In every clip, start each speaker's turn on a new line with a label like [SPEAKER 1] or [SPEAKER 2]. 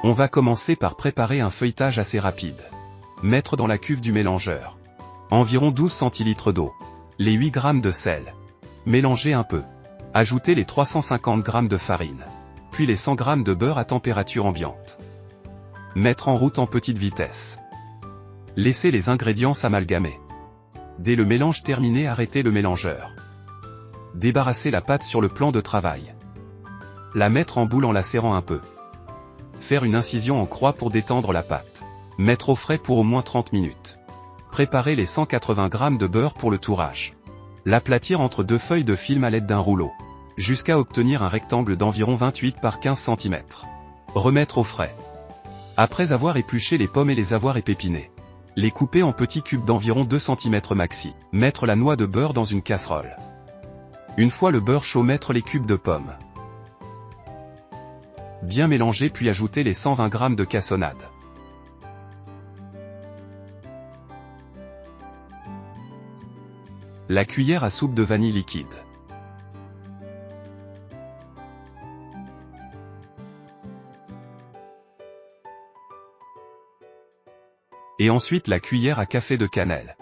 [SPEAKER 1] On va commencer par préparer un feuilletage assez rapide. Mettre dans la cuve du mélangeur environ 12 centilitres d'eau, les 8 g de sel. Mélanger un peu. Ajouter les 350 g de farine, puis les 100 g de beurre à température ambiante. Mettre en route en petite vitesse. Laisser les ingrédients s'amalgamer. Dès le mélange terminé, arrêter le mélangeur. Débarrasser la pâte sur le plan de travail. La mettre en boule en la serrant un peu. Faire une incision en croix pour détendre la pâte. Mettre au frais pour au moins 30 minutes. Préparer les 180 g de beurre pour le tourage. L'aplatir entre deux feuilles de film à l'aide d'un rouleau, jusqu'à obtenir un rectangle d'environ 28 par 15 cm. Remettre au frais. Après avoir épluché les pommes et les avoir épinées, les couper en petits cubes d'environ 2 cm maxi. Mettre la noix de beurre dans une casserole. Une fois le beurre chaud, mettre les cubes de pommes. Bien mélanger puis ajouter les 120 g de cassonade. La cuillère à soupe de vanille liquide. Et ensuite la cuillère à café de cannelle.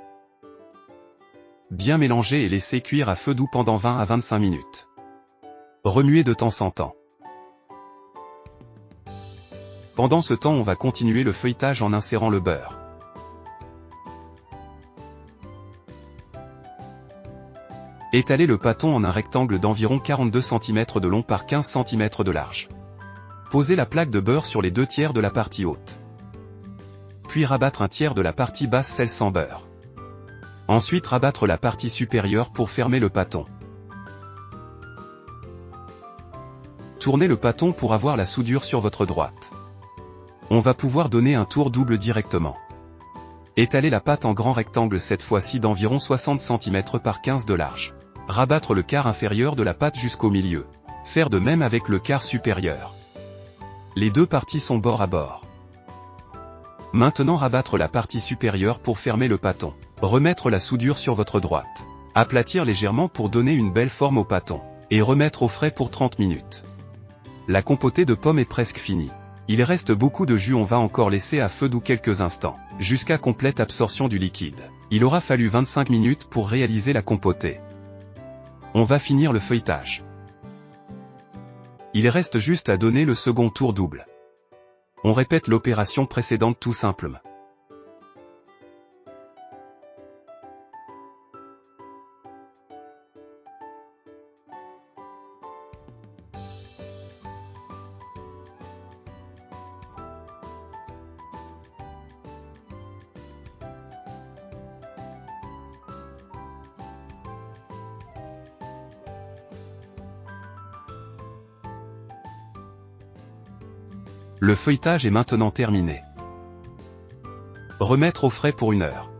[SPEAKER 1] Bien mélanger et laisser cuire à feu doux pendant 20 à 25 minutes. Remuer de temps en temps. Pendant ce temps, on va continuer le feuilletage en insérant le beurre. Étaler le pâton en un rectangle d'environ 42 cm de long par 15 cm de large. Poser la plaque de beurre sur les 2/3 de la partie haute. Puis rabattre 1/3 de la partie basse celle sans beurre. Ensuite rabattre la partie supérieure pour fermer le pâton. Tournez le pâton pour avoir la soudure sur votre droite. On va pouvoir donner un tour double directement. Étaler la pâte en grand rectangle cette fois-ci d'environ 60 cm par 15 de large. Rabattre le quart inférieur de la pâte jusqu'au milieu. Faire de même avec le quart supérieur. Les deux parties sont bord à bord. Maintenant rabattre la partie supérieure pour fermer le pâton. Remettre la soudure sur votre droite. Aplatir légèrement pour donner une belle forme au pâton. Et remettre au frais pour 30 minutes. La compotée de pommes est presque finie. Il reste beaucoup de jus, on va encore laisser à feu doux quelques instants, jusqu'à complète absorption du liquide. Il aura fallu 25 minutes pour réaliser la compotée. On va finir le feuilletage. Il reste juste à donner le second tour double. On répète l'opération précédente tout simplement. Le feuilletage est maintenant terminé. Remettre au frais pour 1 heure.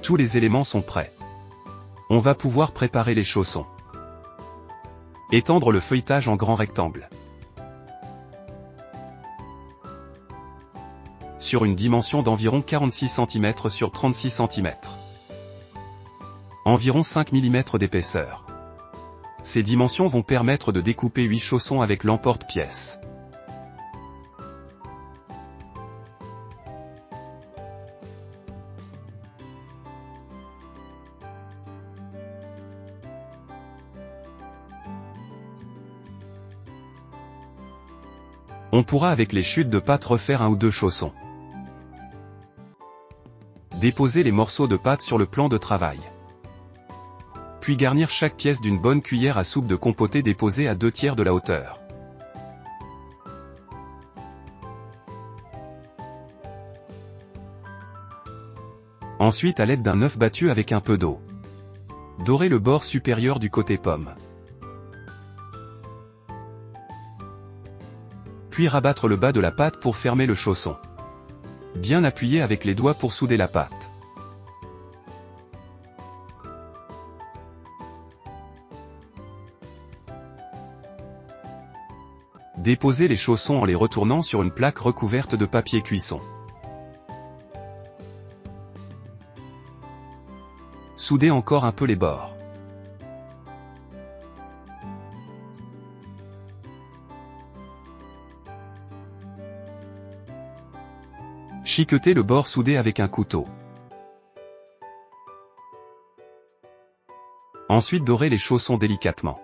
[SPEAKER 1] Tous les éléments sont prêts. On va pouvoir préparer les chaussons. Étendre le feuilletage en grand rectangle. Sur une dimension d'environ 46 cm sur 36 cm. Environ 5 mm d'épaisseur. Ces dimensions vont permettre de découper 8 chaussons avec l'emporte-pièce. On pourra avec les chutes de pâte refaire 1 ou 2 chaussons. Déposer les morceaux de pâte sur le plan de travail. Puis garnir chaque pièce d'une bonne cuillère à soupe de compotée déposée à 2/3 de la hauteur. Ensuite à l'aide d'un œuf battu avec un peu d'eau. Dorer le bord supérieur du côté pomme. Puis rabattre le bas de la pâte pour fermer le chausson. Bien appuyer avec les doigts pour souder la pâte. Déposer les chaussons en les retournant sur une plaque recouverte de papier cuisson. Souder encore un peu les bords. Chiquetez le bord soudé avec un couteau. Ensuite dorez les chaussons délicatement.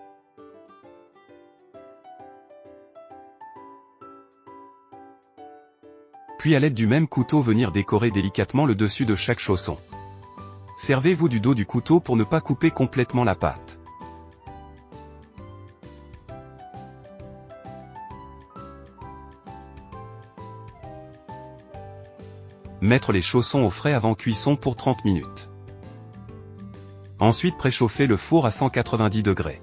[SPEAKER 1] Puis à l'aide du même couteau venir décorer délicatement le dessus de chaque chausson. Servez-vous du dos du couteau pour ne pas couper complètement la pâte. Mettre les chaussons au frais avant cuisson pour 30 minutes. Ensuite préchauffer le four à 190 degrés.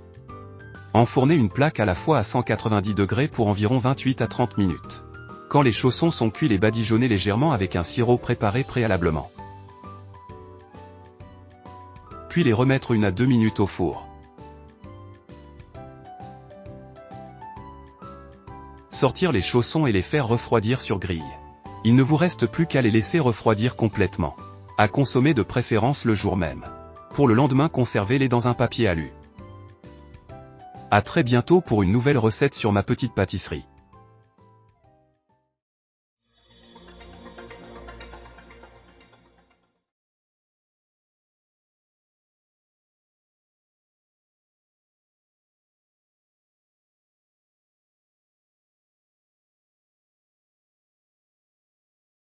[SPEAKER 1] Enfournez une plaque à la fois à 190 degrés pour environ 28 à 30 minutes. Quand les chaussons sont cuits, les badigeonnez légèrement avec un sirop préparé préalablement. Puis les remettre 1 à 2 minutes au four. Sortir les chaussons et les faire refroidir sur grille. Il ne vous reste plus qu'à les laisser refroidir complètement. À consommer de préférence le jour même. Pour le lendemain, conservez-les dans un papier alu. À très bientôt pour une nouvelle recette sur Ma Petite Pâtisserie.